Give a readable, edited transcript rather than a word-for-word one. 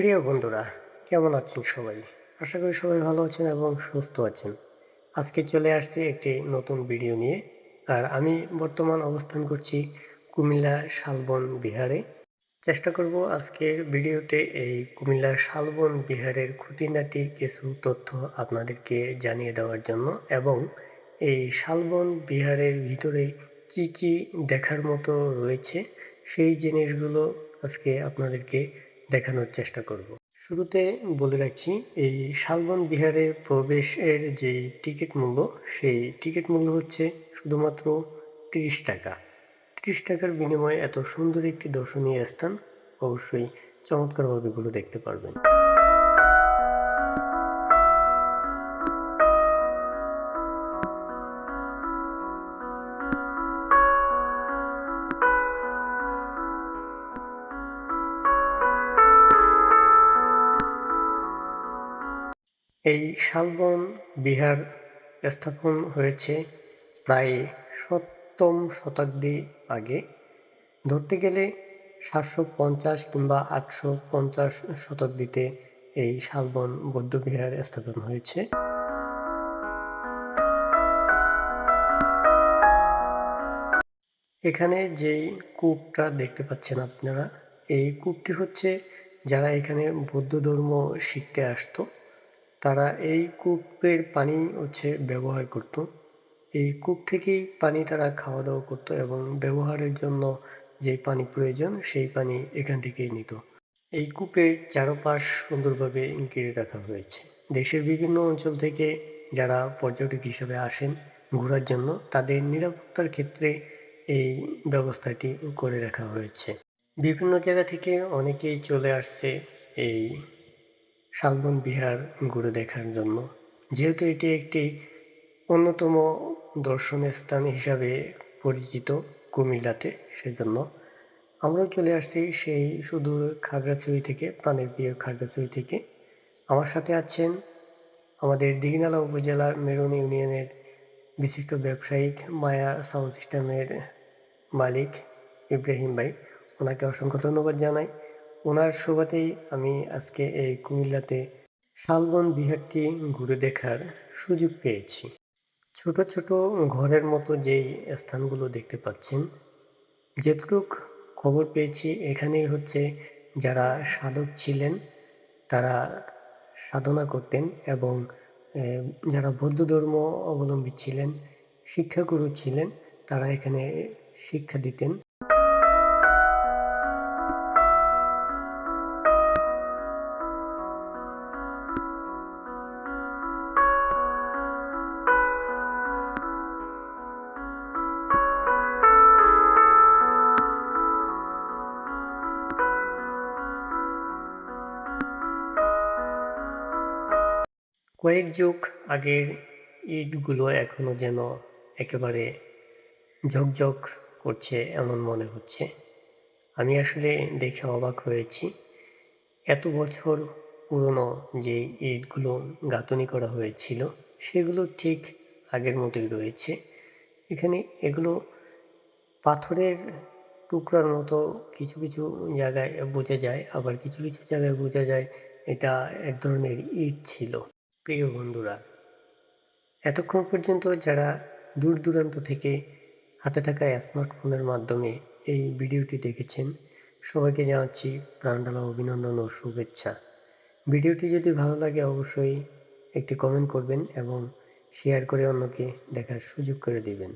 প্রিয় বন্ধুরা, কেমন আছেন সবাই? আশা করি সবাই ভালো আছেন এবং সুস্থ আছেন। আজকে চলে আসছি একটি নতুন ভিডিও নিয়ে। আর আমি বর্তমান অবস্থান করছি কুমিল্লা শালবন বিহারে। চেষ্টা করব আজকের ভিডিওতে এই কুমিল্লা শালবন বিহারের খুঁটিনাটি কিছু তথ্য আপনাদেরকে জানিয়ে দেওয়ার জন্য এবং এই শালবন বিহারের ভিতরে কি কি দেখার মতো রয়েছে সেই জিনিসগুলো আজকে আপনাদেরকে দেখানোর চেষ্টা করব। শুরুতে বলে রাখি, এই শালবন বিহারে প্রবেশের যে টিকিট মূল্য, সেই টিকিট মূল্য হচ্ছে শুধুমাত্র 30 টাকা। 30 টাকার বিনিময়ে এত সুন্দর একটি দর্শনীয় স্থান অবশ্যই চমৎকারভাবে ঘুরে দেখতে পারবেন। এই শালবন বিহার স্থাপন হয়েছে প্রায় 7ম শতাব্দী আগে। ধরতে গেলে 750 কিংবা 850 শতাব্দীতে এই শালবন বৌদ্ধবিহার স্থাপন হয়েছে। এখানে যেই কূপটা দেখতে পাচ্ছেন আপনারা, এই কূপটি হচ্ছে যারা এখানে বৌদ্ধ ধর্ম শিখতে আসতো তারা এই কূপের পানি ব্যবহার করত। এই কূপ থেকেই পানি তারা খাওয়া দাওয়া করত এবং ব্যবহারের জন্য যে পানি প্রয়োজন সেই পানি এখান থেকেই নিত। এই কূপের চারপাশ সুন্দরভাবে ঘিরে রাখা হয়েছে। দেশের বিভিন্ন অঞ্চল থেকে যারা পর্যটক হিসেবে আসেন ঘোরার জন্য তাদের নিরাপত্তার ক্ষেত্রে এই ব্যবস্থাটি করে রাখা হয়েছে। বিভিন্ন জায়গা থেকে অনেকেই চলে আসছে এই শালবন বিহার ঘুরে দেখার জন্য, যেহেতু এটি একটি অন্যতম দর্শনীয় স্থান হিসাবে পরিচিত কুমিল্লাতে, সেজন্য আমরাও চলে আসছি সেই সুদূর খাগড়াছড়ি থেকে, প্রাণের প্রিয় খাগড়াছড়ি থেকে। আমার সাথে আছেন আমাদের দীঘিনালা উপজেলার মেরুন ইউনিয়নের বিশিষ্ট ব্যবসায়িক মায়া সাউন্ড সিস্টেমের মালিক ইব্রাহিম ভাই। ওনাকে অসংখ্য ধন্যবাদ জানাই। ওনার সুবাদেই আমি আজকে এই কুমিল্লাতে শালবন বিহারটি ঘুরে দেখার সুযোগ পেয়েছি। ছোট ছোট ঘরের মতো যেই স্থানগুলো দেখতে পাচ্ছেন, যেটুক খবর পেয়েছি এখানেই যারা সাধক ছিলেন তারা সাধনা করতেন এবং যারা বৌদ্ধ ধর্ম অবলম্বী ছিলেন, শিক্ষাগুরু ছিলেন, তারা এখানে শিক্ষা দিতেন। কয়েক যুগ আগের ইটগুলো এখনো যেন একেবারে ঝকঝক করছে এমন মনে হচ্ছে। আমি আসলে দেখে অবাক হয়েছি, এত বছর পুরনো যে ইটগুলো গাঁথনি করা হয়েছিল সেগুলো ঠিক আগের মতোই রয়েছে। এখানে এগুলো পাথরের টুকরার মতো কিছু কিছু জায়গায় বোঝা যায়, আবার কিছু কিছু জায়গায় বোঝা যায় এটা এক ধরনের ইট ছিল। প্রিয় বন্ধুরা, এতক্ষণ পর্যন্ত যারা দূর দূরান্ত থেকে হাতে থাকা স্মার্টফোনের মাধ্যমে এই ভিডিওটি দেখেছেন, সবাইকে জানাচ্ছি প্রাণঢালা অভিনন্দন ও শুভেচ্ছা। ভিডিওটি যদি ভালো লাগে অবশ্যই একটি কমেন্ট করবেন এবং শেয়ার করে অন্যকে দেখার সুযোগ করে দিবেন।